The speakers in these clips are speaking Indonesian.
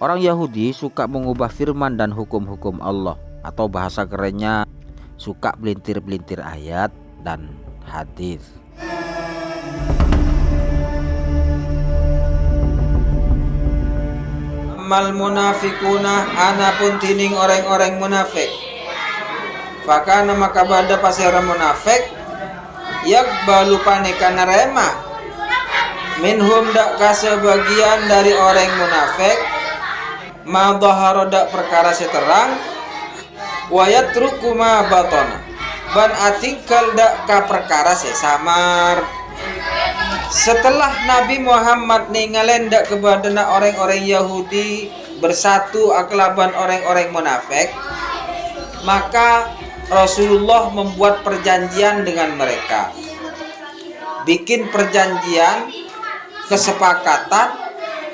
Orang Yahudi suka mengubah firman dan hukum-hukum Allah, atau bahasa kerennya suka belintir-belintir ayat dan hadis. Amal munafikuna anapun tining orang-orang munafik. Fakana maka bada pasera munafik yakbalu panika narema minhum dak kasebagian dari orang munafik ma dhahara dak perkara seterang wa yatruku ma batana ban atingkal dak ka perkara sesamar. Setelah Nabi Muhammad ninggalin dak kebadana orang-orang Yahudi bersatu akelaban orang-orang munafik, maka Rasulullah membuat perjanjian dengan mereka, bikin perjanjian kesepakatan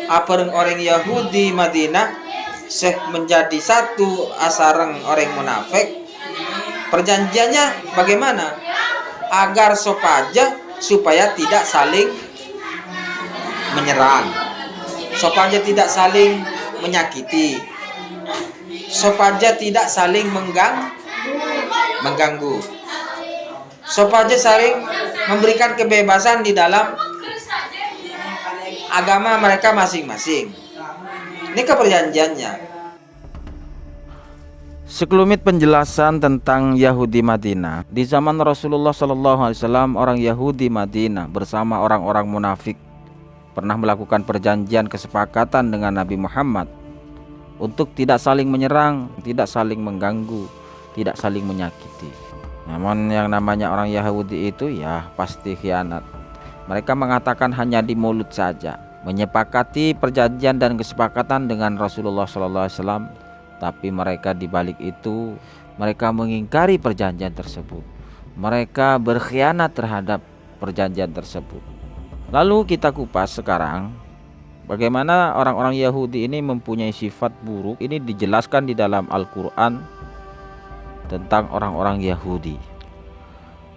apareng orang Yahudi Madinah seh menjadi satu asareng orang munafik. Perjanjiannya bagaimana? Agar supaya tidak saling menyerang, supaya tidak saling menyakiti, supaya tidak saling mengganggu, supaya saling memberikan kebebasan di dalam agama mereka masing-masing. Ini perjanjiannya. Sekelumit penjelasan tentang Yahudi Madinah. Di zaman Rasulullah SAW, orang Yahudi Madinah bersama orang-orang munafik pernah melakukan perjanjian kesepakatan dengan Nabi Muhammad untuk tidak saling menyerang, tidak saling mengganggu, tidak saling menyakiti. Namun yang namanya orang Yahudi itu ya pasti khianat. Mereka mengatakan hanya di mulut saja, menyepakati perjanjian dan kesepakatan dengan Rasulullah SAW, tapi mereka di balik itu mereka mengingkari perjanjian tersebut. Mereka berkhianat terhadap perjanjian tersebut. Lalu kita kupas sekarang bagaimana orang-orang Yahudi ini mempunyai sifat buruk. Ini dijelaskan di dalam Al-Quran tentang orang-orang Yahudi.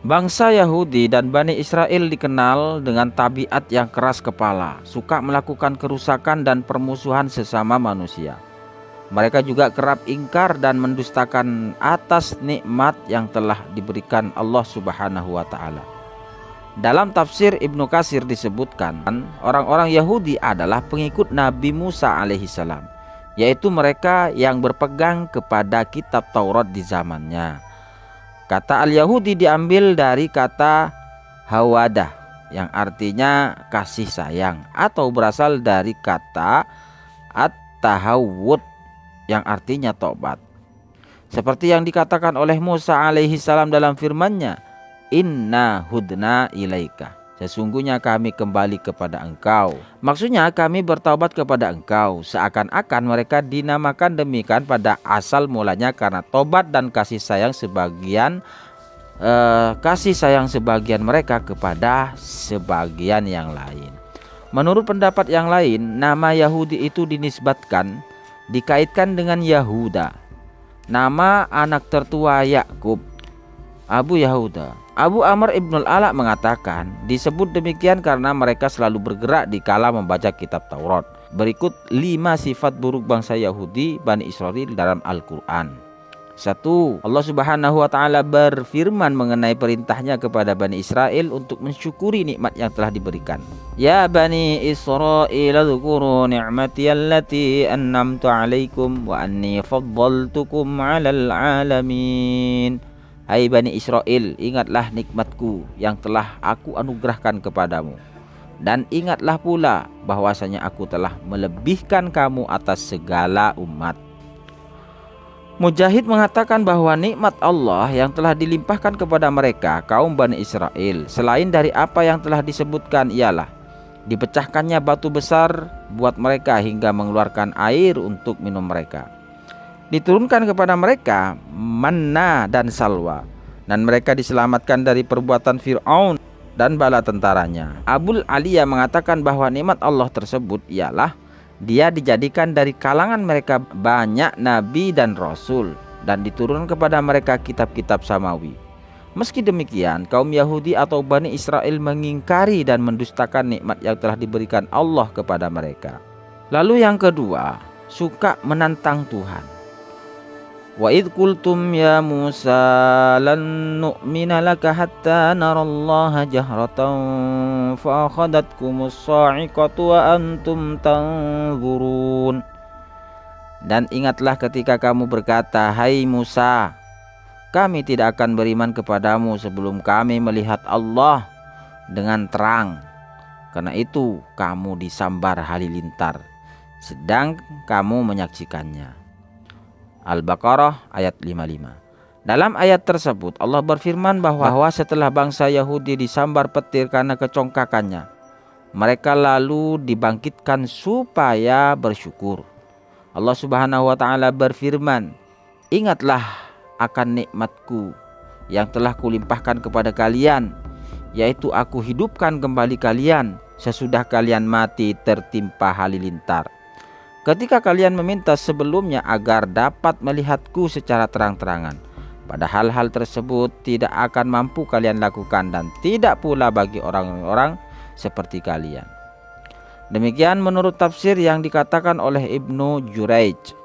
Bangsa Yahudi dan Bani Israel dikenal dengan tabiat yang keras kepala, suka melakukan kerusakan dan permusuhan sesama manusia. Mereka juga kerap ingkar dan mendustakan atas nikmat yang telah diberikan Allah Subhanahu wa Ta'ala. Dalam tafsir Ibnu Katsir disebutkan, orang-orang Yahudi adalah pengikut Nabi Musa alaihissalam, yaitu mereka yang berpegang kepada kitab Taurat di zamannya. Kata al-Yahudi diambil dari kata hawadah yang artinya kasih sayang, atau berasal dari kata at-tahawwud yang artinya tobat. Seperti yang dikatakan oleh Musa alaihissalam dalam firman-Nya, inna hudna ilaika, sesungguhnya kami kembali kepada engkau. Maksudnya kami bertaubat kepada engkau. Seakan-akan mereka dinamakan demikian pada asal mulanya karena tobat dan kasih sayang sebagian mereka kepada sebagian yang lain. Menurut pendapat yang lain, nama Yahudi itu dikaitkan dengan Yahuda, nama anak tertua Yakub, Abu Yahuda. Abu Amr Ibnul Ala mengatakan disebut demikian karena mereka selalu bergerak di kala membaca kitab Taurat. Berikut 5 sifat buruk bangsa Yahudi Bani Israel dalam Al-Quran. 1. Allah Subhanahu wa Ta'ala berfirman mengenai perintahnya kepada Bani Israel untuk mensyukuri nikmat yang telah diberikan. Ya Bani Israel dzkuru ni'mati allati an'amtu 'alaikum wa anni faddaltukum 'alal 'alamin. Hai Bani Israel, ingatlah nikmatku yang telah aku anugerahkan kepadamu, dan ingatlah pula bahwasanya aku telah melebihkan kamu atas segala umat. Mujahid mengatakan bahwa nikmat Allah yang telah dilimpahkan kepada mereka kaum Bani Israel selain dari apa yang telah disebutkan ialah dipecahkannya batu besar buat mereka hingga mengeluarkan air untuk minum mereka. Diturunkan kepada mereka manna dan salwa, dan mereka diselamatkan dari perbuatan Fir'aun dan bala tentaranya. Abul Aliyah mengatakan bahwa nikmat Allah tersebut ialah dia dijadikan dari kalangan mereka banyak nabi dan rasul, dan diturunkan kepada mereka kitab-kitab samawi. Meski demikian, kaum Yahudi atau Bani Israel mengingkari dan mendustakan nikmat yang telah diberikan Allah kepada mereka. Lalu yang kedua, suka menantang Tuhan. Wa idh qultum ya Musa lan nu'mina laka hatta narallaha jahratan fa akhadhatkumus sa'iqatu wa antum tanzurun. Dan ingatlah ketika kamu berkata, hai Musa, kami tidak akan beriman kepadamu sebelum kami melihat Allah dengan terang. Karena itu kamu disambar halilintar sedang kamu menyaksikannya. Al-Baqarah ayat 55. Dalam ayat tersebut Allah berfirman bahwa setelah bangsa Yahudi disambar petir karena kecongkakannya, mereka lalu dibangkitkan supaya bersyukur. Allah Subhanahu wa taala berfirman, ingatlah akan nikmatku yang telah kulimpahkan kepada kalian, yaitu aku hidupkan kembali kalian sesudah kalian mati tertimpa halilintar. Ketika kalian meminta sebelumnya agar dapat melihatku secara terang-terangan, padahal hal tersebut tidak akan mampu kalian lakukan dan tidak pula bagi orang-orang seperti kalian. Demikian menurut tafsir yang dikatakan oleh Ibnu Jurayj.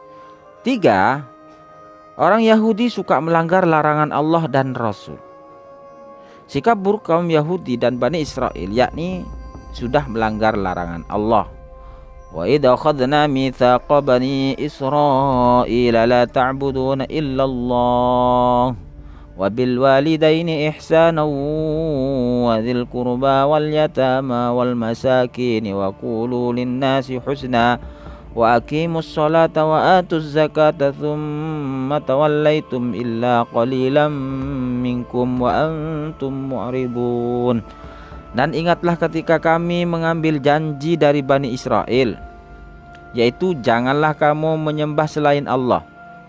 3. Orang Yahudi suka melanggar larangan Allah dan Rasul. Sikap buruk kaum Yahudi dan Bani Israel yakni sudah melanggar larangan Allah. Wa idza akhadna mitsaqa bani Israila la ta'buduna illallah wa bil walidaini ihsanan wa dzil qurba wal yatama wal masakin wa qulu lin nasi husna wa aqimus salata wa atuz zakata thumma tawallaitum illa qalilan minkum wa antum mu'ridun. Dan ingatlah ketika kami mengambil janji dari Bani Israel, yaitu janganlah kamu menyembah selain Allah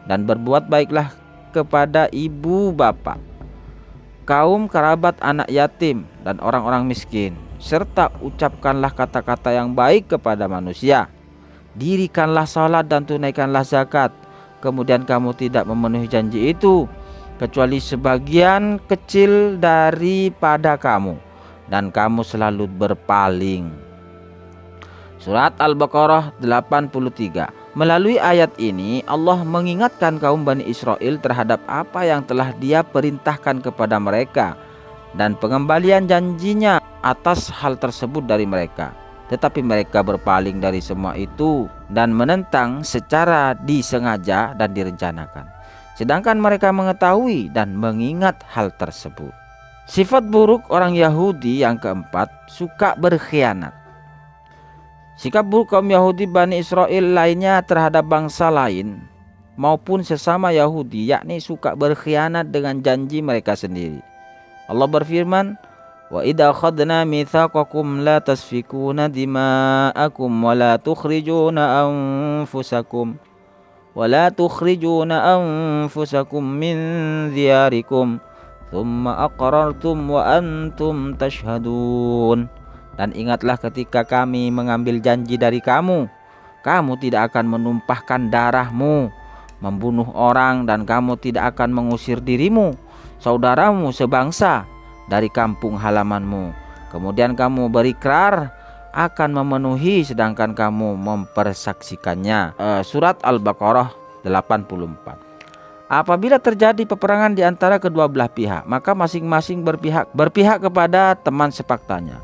dan berbuat baiklah kepada ibu bapa, kaum kerabat anak yatim dan orang-orang miskin, serta ucapkanlah kata-kata yang baik kepada manusia. Dirikanlah salat dan tunaikanlah zakat. Kemudian kamu tidak memenuhi janji itu kecuali sebagian kecil daripada kamu, dan kamu selalu berpaling. Surat Al-Baqarah 83. Melalui ayat ini Allah mengingatkan kaum Bani Israel terhadap apa yang telah Dia perintahkan kepada mereka dan pengembalian janjinya atas hal tersebut dari mereka. Tetapi mereka berpaling dari semua itu dan menentang secara disengaja dan direncanakan, sedangkan mereka mengetahui dan mengingat hal tersebut. Sifat buruk orang Yahudi yang keempat, suka berkhianat. Sikap buruk kaum Yahudi Bani Israel lainnya terhadap bangsa lain maupun sesama Yahudi yakni suka berkhianat dengan janji mereka sendiri. Allah berfirman, wa idza akhadna mitsaqakum la tasfikuna dima'akum wa la tukhrijuna anfusakum min diyarikum thumma aqrartum wa antum tashhadun. Dan ingatlah ketika kami mengambil janji dari kamu, kamu tidak akan menumpahkan darahmu, membunuh orang, dan kamu tidak akan mengusir dirimu, saudaramu sebangsa dari kampung halamanmu. Kemudian kamu berikrar akan memenuhi sedangkan kamu mempersaksikannya. Surat Al-Baqarah 84. Apabila terjadi peperangan di antara kedua belah pihak, maka masing-masing berpihak kepada teman sepaktanya.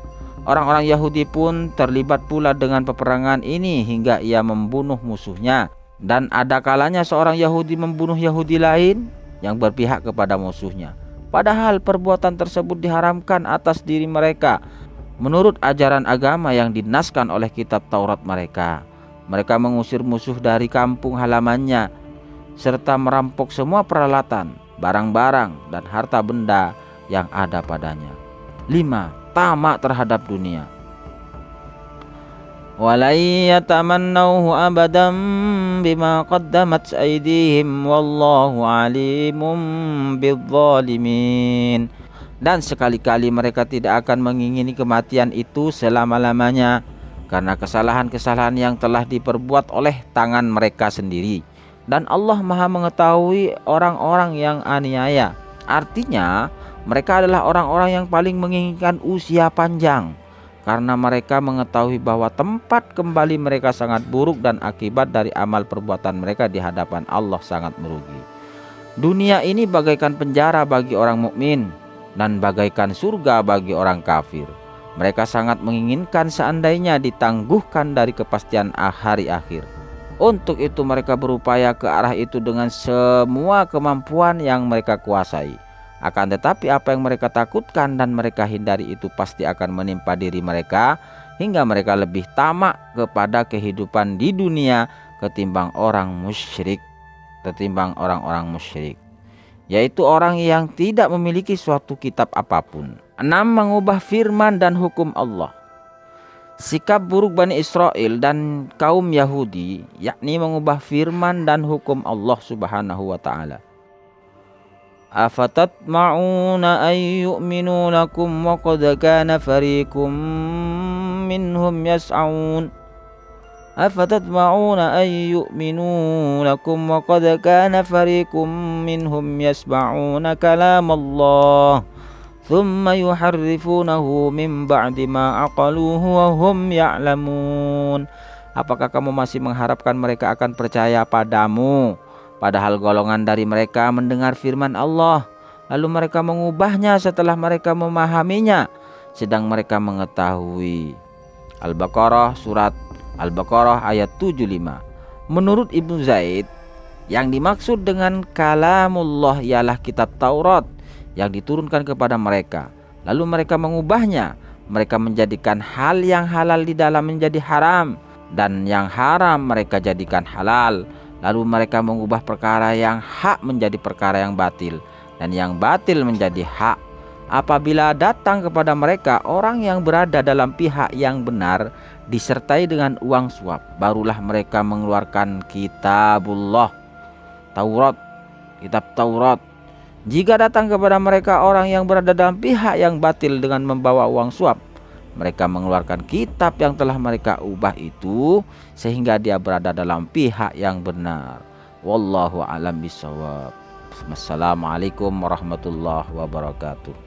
Orang-orang Yahudi pun terlibat pula dengan peperangan ini hingga ia membunuh musuhnya. Dan ada kalanya seorang Yahudi membunuh Yahudi lain yang berpihak kepada musuhnya, padahal perbuatan tersebut diharamkan atas diri mereka menurut ajaran agama yang dinaskan oleh kitab Taurat mereka. Mereka mengusir musuh dari kampung halamannya serta merampok semua peralatan, barang-barang, dan harta benda yang ada padanya. 5. Tamak terhadap dunia. Walai yatamannauhu abadan bima qaddamat aydihim wallahu alimun bidzalimin. Dan sekali-kali mereka tidak akan mengingini kematian itu selama-lamanya karena kesalahan-kesalahan yang telah diperbuat oleh tangan mereka sendiri. Dan Allah Maha mengetahui orang-orang yang aniaya. Artinya mereka adalah orang-orang yang paling menginginkan usia panjang karena mereka mengetahui bahwa tempat kembali mereka sangat buruk dan akibat dari amal perbuatan mereka di hadapan Allah sangat merugi. Dunia ini bagaikan penjara bagi orang mukmin dan bagaikan surga bagi orang kafir. Mereka sangat menginginkan seandainya ditangguhkan dari kepastian hari akhir. Untuk itu mereka berupaya ke arah itu dengan semua kemampuan yang mereka kuasai. Akan tetapi apa yang mereka takutkan dan mereka hindari itu pasti akan menimpa diri mereka, hingga mereka lebih tamak kepada kehidupan di dunia ketimbang orang-orang musyrik, yaitu orang yang tidak memiliki suatu kitab apapun. 6. Mengubah firman dan hukum Allah. Sikap buruk Bani Israel dan kaum Yahudi, yakni mengubah firman dan hukum Allah Subhanahu wa ta'ala. Afatatma'una ay yu'minu lakum wa qad kana fariqum minhum yas'aun. Afatatma'una ay yu'minu lakum wa qad kana fariqum minhum yasma'una kalam Allah thumma yuharrifunahu min ba'di ma aqaluhu wa hum ya'lamun. Apakah kamu masih mengharapkan mereka akan percaya padamu, padahal golongan dari mereka mendengar firman Allah, lalu mereka mengubahnya setelah mereka memahaminya, sedang mereka mengetahui. Al-Baqarah, surat Al-Baqarah ayat 75. Menurut Ibnu Zaid, yang dimaksud dengan kalamullah ialah kitab Taurat yang diturunkan kepada mereka, lalu mereka mengubahnya. Mereka menjadikan hal yang halal di dalam menjadi haram, dan yang haram mereka jadikan halal. Lalu mereka mengubah perkara yang hak menjadi perkara yang batil, dan yang batil menjadi hak. Apabila datang kepada mereka orang yang berada dalam pihak yang benar disertai dengan uang suap, barulah mereka mengeluarkan kitabullah, kitab Taurat. Jika datang kepada mereka orang yang berada dalam pihak yang batil dengan membawa uang suap, mereka mengeluarkan kitab yang telah mereka ubah itu, sehingga dia berada dalam pihak yang benar. Wallahu a'lam bishawab. Wassalamualaikum warahmatullahi wabarakatuh.